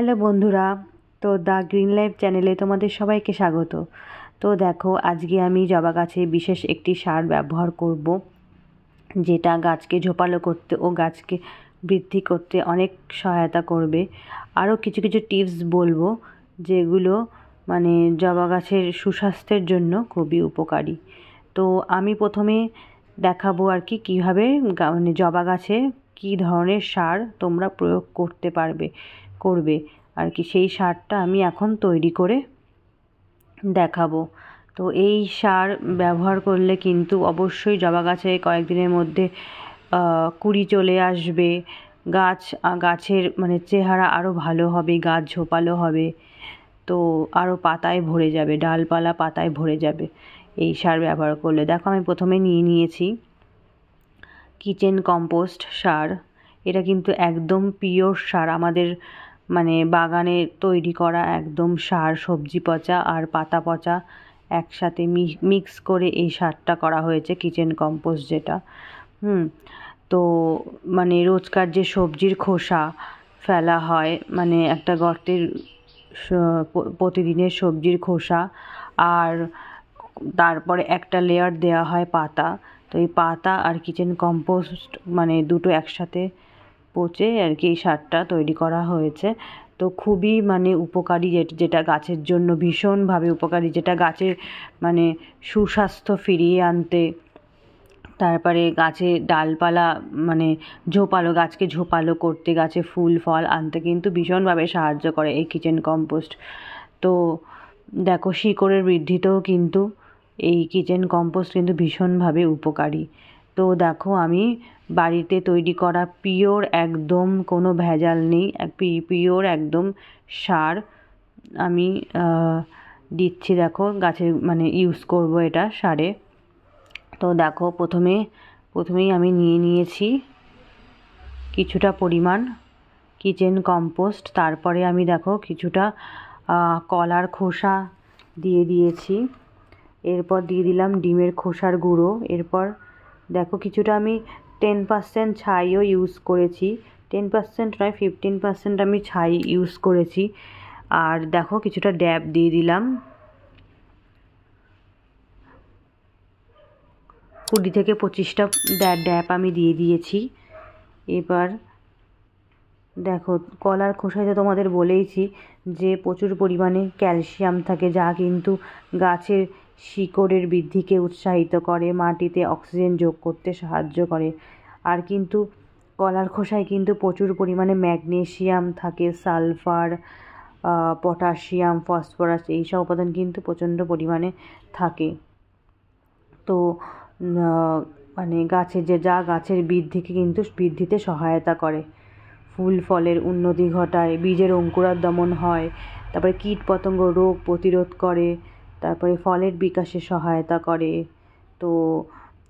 Hello বন্ধুরা, তো the green life চ্যানেলে তোমাদের সবাইকে স্বাগত। তো দেখো, আজকে আমি জবা গাছে বিশেষ একটি সার ব্যবহার করব, যেটা গাছকে ঝোপালো করতে ও গাছকে বৃদ্ধি করতে অনেক সহায়তা করবে। আরও কিছু কিছু টিপস বলবো, যেগুলো মানে জবা গাছের সুস্বাস্থ্যের জন্য খুবই উপকারী। তো আমি প্রথমে দেখাবো আর কি কীভাবে মানে জবা গাছে কী ধরনের সার তোমরা প্রয়োগ করবে আর কি, সেই সারটা আমি এখন তৈরি করে দেখাবো। তো এই সার ব্যবহার করলে কিন্তু অবশ্যই জবা গাছে কয়েকদিনের মধ্যে কুঁড়ি চলে আসবে, গাছের মানে চেহারা আরও ভালো হবে, গাছ ঝোপালো হবে, তো আরও পাতায় ভরে যাবে, ডালপালা পাতায় ভরে যাবে এই সার ব্যবহার করলে। দেখো, আমি প্রথমে নিয়েছি কিচেন কম্পোস্ট সার। এটা কিন্তু একদম পিওর সার, আমাদের মানে বাগানে তৈরি করা একদম সার, সবজি পচা আর পাতা পচা একসাথে মিক্স করে এই সারটা করা হয়েছে, কিচেন কম্পোস্ট যেটা। তো মানে রোজকার যে সবজির খোসা ফেলা হয়, মানে একটা গর্তের প্রতিদিনের সবজির খোসা, আর তারপরে একটা লেয়ার দেওয়া হয় পাতা। তো এই পাতা আর কিচেন কম্পোস্ট মানে দুটো একসাথে পচে আর কি এই সারটা তৈরি করা হয়েছে। তো খুবই মানে উপকারী, যেটা গাছের জন্য ভীষণভাবে উপকারী, যেটা গাছের মানে সুস্বাস্থ্য ফিরিয়ে আনতে, তারপরে গাছে ডালপালা মানে গাছকে ঝোপালো করতে, গাছে ফুল ফল আনতে কিন্তু ভীষণভাবে সাহায্য করে এই কিচেন কম্পোস্ট। তো দেখো, শিকড়ের বৃদ্ধিতেও কিন্তু এই কিচেন কম্পোস্ট কিন্তু ভীষণভাবে উপকারী। তো দেখো, আমি বাড়িতে তৈরি করা পিওর, একদম কোনো ভেজাল নেই, পিওর একদম সার আমি দিচ্ছি। দেখো, গাছের মানে ইউজ করব এটা সারে। তো দেখো, প্রথমেই আমি নিয়েছি কিছুটা পরিমাণ কিচেন কম্পোস্ট। তারপরে আমি দেখো কিছুটা কলার খোসা দিয়েছি। এরপর দিয়ে দিলাম ডিমের খোসার গুঁড়ো। এরপর দেখো, কিছুটা আমি 10% ছাইও ইউজ করেছি, 10% নয় 15% আমি ছাই ইউজ করেছি। আর দেখো, কিছুটা ড্যাব দিয়ে দিলাম, 20 থেকে 25টা ড্যাব আমি দিয়ে দিয়েছি। এবার দেখো, কলার খোসায় তো তোমাদের বলেইছি যে প্রচুর পরিমাণে ক্যালসিয়াম থাকে, যা কিন্তু গাছের শিকড়ের বৃদ্ধিকে উৎসাহিত করে, মাটিতে অক্সিজেন যোগ করতে সাহায্য করে। আর কিন্তু কলার খোসায় কিন্তু প্রচুর পরিমাণে ম্যাগনেসিয়াম থাকে, সালফার, পটাশিয়াম, ফসফরাস, এইসব উপাদান কিন্তু প্রচণ্ড পরিমাণে থাকে। তো মানে গাছের বৃদ্ধিতে সহায়তা করে, ফুল ফলের উন্নতি ঘটায়, বীজের অঙ্কুরার দমন হয়, তারপরে কীটপতঙ্গ রোগ প্রতিরোধ করে, তারপরে ফলের বিকাশে সহায়তা করে। তো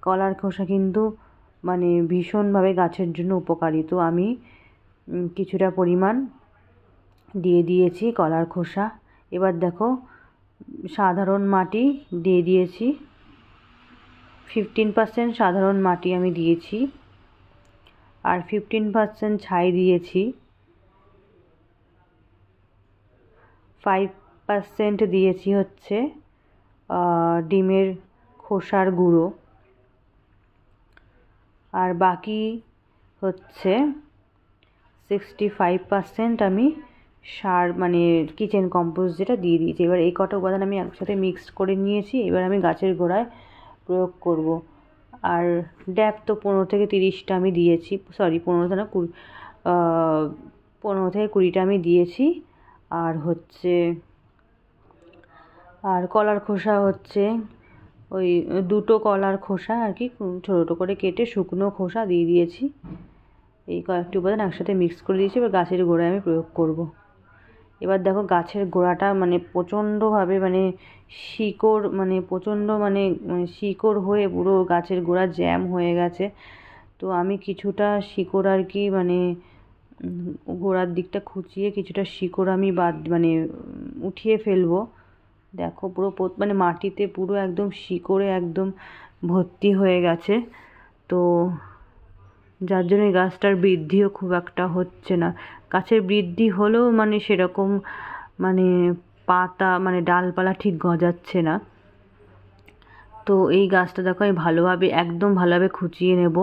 কলার খোসা কিন্তু মানে ভীষণভাবে গাছের জন্য উপকারী। তো আমি কিছুটা পরিমাণ দিয়ে দিয়েছি কলার খোসা। এবার দেখো, সাধারণ মাটি দিয়ে দিয়েছি, 15% সাধারণ মাটি আমি দিয়েছি, আর 15% ছাই দিয়েছি, 5% দিয়েছি হচ্ছে ডিমের খোসার গুঁড়ো, আর বাকি হচ্ছে 65% আমি সার মানে কিচেন কম্পোস্ট যেটা দিয়ে দিয়েছি। এবার এই কটা উপাদান আমি একসাথে মিক্সড করে নিয়েছি। এবার আমি গাছের গোড়ায় প্রয়োগ করব। আর ড্যাব তো 15 থেকে 30টা আমি দিয়েছি, 15 থেকে 20টা আমি দিয়েছি। আর কলার খোসা হচ্ছে ওই 2টো কলার খোসা আর কি ছোটো করে কেটে শুকনো খোসা দিয়ে দিয়েছি। এই কয়েকটি উপাদান একসাথে মিক্স করে দিয়েছি। এবার গাছের গোড়ায় আমি প্রয়োগ করব। এবার দেখো, গাছের গোড়াটা মানে প্রচণ্ডভাবে মানে শিকড় হয়ে পুরো গাছের গোড়া জ্যাম হয়ে গেছে। তো আমি কিছুটা শিকড় আর কি মানে গোড়ার দিকটা খুঁচিয়ে কিছুটা শিকড় আমি উঠিয়ে ফেলবো। দেখো, পুরো মানে মাটিতে পুরো একদম শিকড়ে একদম ভর্তি হয়ে গেছে। তো যার জন্য এই গাছটার বৃদ্ধিও খুব একটা হচ্ছে না। গাছের বৃদ্ধি হলেও মানে সেরকম মানে পাতা মানে ডালপালা ঠিক গজাচ্ছে না। তো এই গাছটা দেখো আমি ভালোভাবে একদম ভালোভাবে খুঁচিয়ে নেব।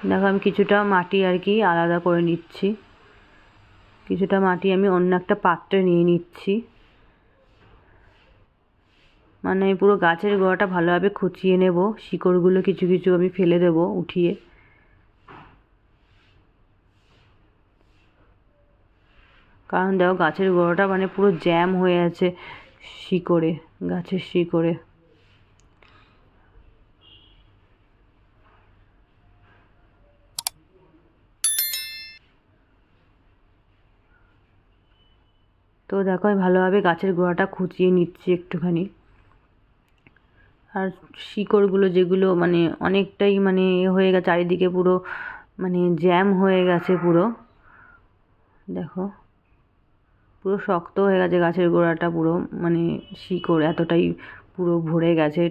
দেখো আমি কিছুটা মাটি আর কি আলাদা করে নিচ্ছি, কিছুটা মাটি আমি অন্য একটা পাত্রে নিয়ে নিচ্ছি। মানে পুরো গাছের গোড়াটা ভালোভাবে খুঁচিয়ে নেব, শিকড়গুলো কিছু কিছু আমি ফেলে দেব উঠিয়ে। কারণ দেখো গাছের গোড়াটা মানে পুরো জ্যাম হয়ে আছে শিকড়ে, গাছের শিকড়ে। তো দেখো আমি ভালোভাবে গাছের গোড়াটা খুঁচিয়ে নিচ্ছি একটুখানি। আর শিকড়গুলো যেগুলো মানে অনেকটাই মানে হয়ে গেছে, চারিদিকে পুরো মানে জ্যাম হয়ে গেছে পুরো, দেখো পুরো শক্ত হয়ে গেছে গাছের গোড়াটা, পুরো মানে শিকড় এতটাই পুরো ভরে গেছে।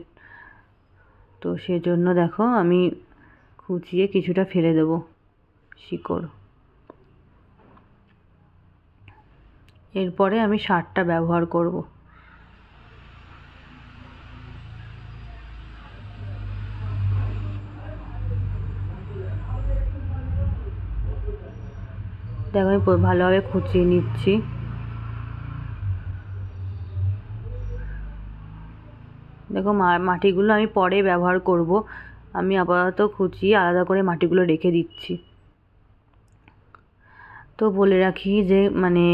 তো সেজন্য দেখো আমি খুঁচিয়ে কিছুটা ফেলে দেব শিকড়। এরপরে আমি সারটা ব্যবহার করব। দেখো আমি ভালোভাবে খুঁচিয়ে নিচ্ছি। দেখো মাটিগুলো আমি পরে ব্যবহার করব, আমি আপাতত খুঁচিয়ে আলাদা করে মাটিগুলো রেখে দিচ্ছি। তো বলে রাখি যে মানে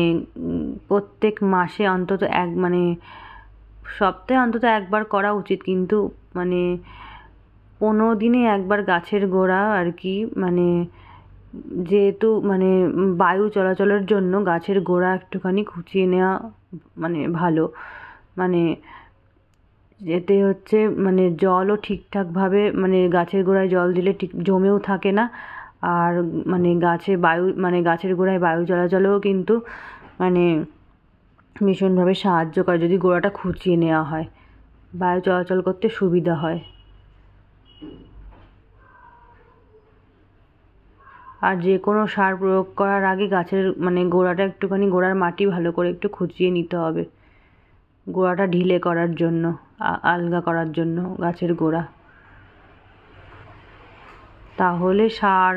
প্রত্যেক মাসে অন্তত মানে সপ্তাহে অন্তত একবার করা উচিত, কিন্তু মানে 15 দিনে একবার গাছের গোড়া আর কি মানে যেহেতু মানে বায়ু চলাচলের জন্য গাছের গোড়া একটুখানি খুঁচিয়ে নেওয়া মানে ভালো। মানে এতে হচ্ছে মানে জলও ঠিকঠাকভাবে মানে গাছের গোড়ায় জল দিলে ঠিক জমেও থাকে না, আর মানে গাছের গোড়ায় বায়ু চলাচলেও কিন্তু মানে ভীষণভাবে সাহায্য করে যদি গোড়াটা খুঁচিয়ে নেওয়া হয়, বায়ু চলাচল করতে সুবিধা হয়। আর যে কোনো সার প্রয়োগ করার আগে গাছের মানে গোড়াটা একটুখানি, গোড়ার মাটি ভালো করে একটু খুঁচিয়ে নিতে হবে, গোড়াটা ঢিলে করার জন্য, আলগা করার জন্য গাছের গোড়া। তাহলে সার,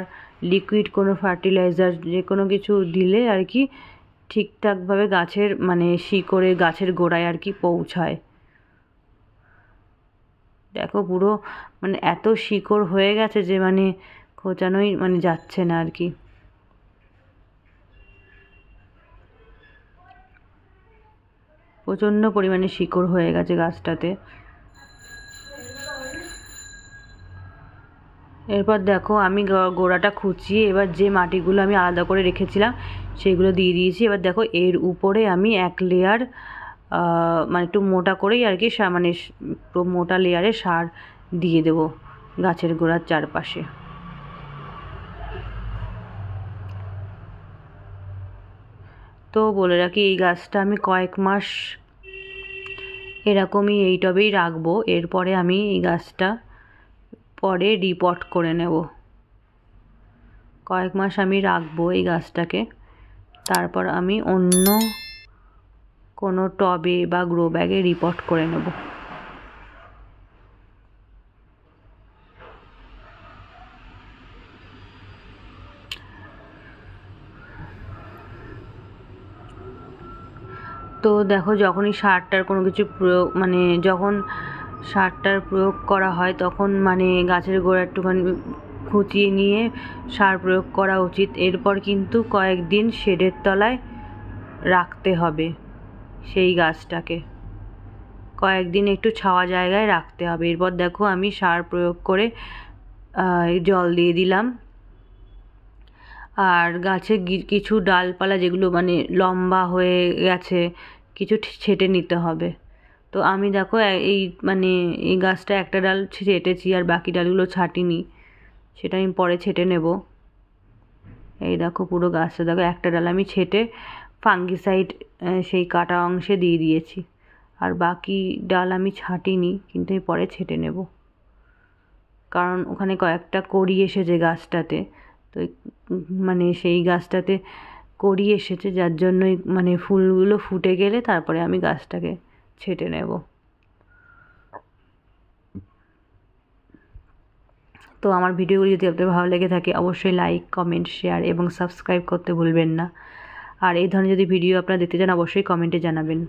লিকুইড কোনো ফার্টিলাইজার যে কোনো কিছু দিলে আর কি ঠিকঠাকভাবে গাছের মানে শিকড়ে গাছের গোড়ায় আর কি পৌঁছায়। দেখো পুরো মানে এত শিকড় হয়ে গেছে যে মানে খোঁচানোই মানে যাচ্ছে না আর কি। প্রচণ্ড পরিমাণে শিকড় হয়ে গেছে গাছটাতে। এরপর দেখো আমি গোড়াটা খুঁচিয়ে এবার যে মাটিগুলো আমি আলাদা করে রেখেছিলাম সেগুলো দিয়ে দিয়েছি। এবার দেখো এর উপরে আমি এক লেয়ার মানে একটু মোটা করেই আর কি মানে মোটা লেয়ারে সার দিয়ে দেব গাছের গোড়ার চারপাশে। তো বলে রাখি এই গাছটা আমি কয়েক মাস এরকমই এই টবেই রাখবো, এরপরে আমি এই গাছটা পরে রিপট করে নেব। কয়েক মাস আমি রাখবো এই গাছটাকে, তারপর আমি অন্য কোনো টবে বা গ্রো ব্যাগে রিপট করে নেব। তো দেখো যখনই সারটার কোনো কিছু প্রয়োগ মানে যখন সারটার প্রয়োগ করা হয় তখন মানে গাছের গোড়া একটুখানি খুঁচিয়ে নিয়ে সার প্রয়োগ করা উচিত। এরপর কিন্তু কয়েকদিন শেডের তলায় রাখতে হবে সেই গাছটাকে, কয়েকদিন একটু ছাওয়া জায়গায় রাখতে হবে। এরপর দেখো আমি সার প্রয়োগ করে জল দিয়ে দিলাম। আর গাছে কিছু ডালপালা যেগুলো মানে লম্বা হয়ে গেছে কিছু ছেঁটে নিতে হবে। তো আমি দেখো এই মানে এই গাছটা একটা ডাল ছেঁটেছি আর বাকি ডালগুলো ছাঁটিনি, সেটা আমি পরে ছেঁটে নেব। এই দেখো পুরো গাছটা দেখো একটা ডাল আমি ছেঁটে ফাঙ্গিসাইড সেই কাটা অংশে দিয়ে দিয়েছি, আর বাকি ডাল আমি ছাঁটিনি কিন্তু আমি পরে ছেঁটে নেব। কারণ ওখানে কয়েকটা কড়ি এসেছে গাছটাতে। তো মানে সেই গাছটাতে কড়ি এসেছে, যার জন্যই মানে ফুলগুলো ফুটে গেলে তারপরে আমি গাছটাকে ছেঁটে নেব। তো আমার ভিডিওগুলি যদি আপনাদের ভালো লেগে থাকে অবশ্যই লাইক, কমেন্ট, শেয়ার এবং সাবস্ক্রাইব করতে ভুলবেন না। আর এই ধরনের যদি ভিডিও আপনারা দেখতে চান অবশ্যই কমেন্টে জানাবেন।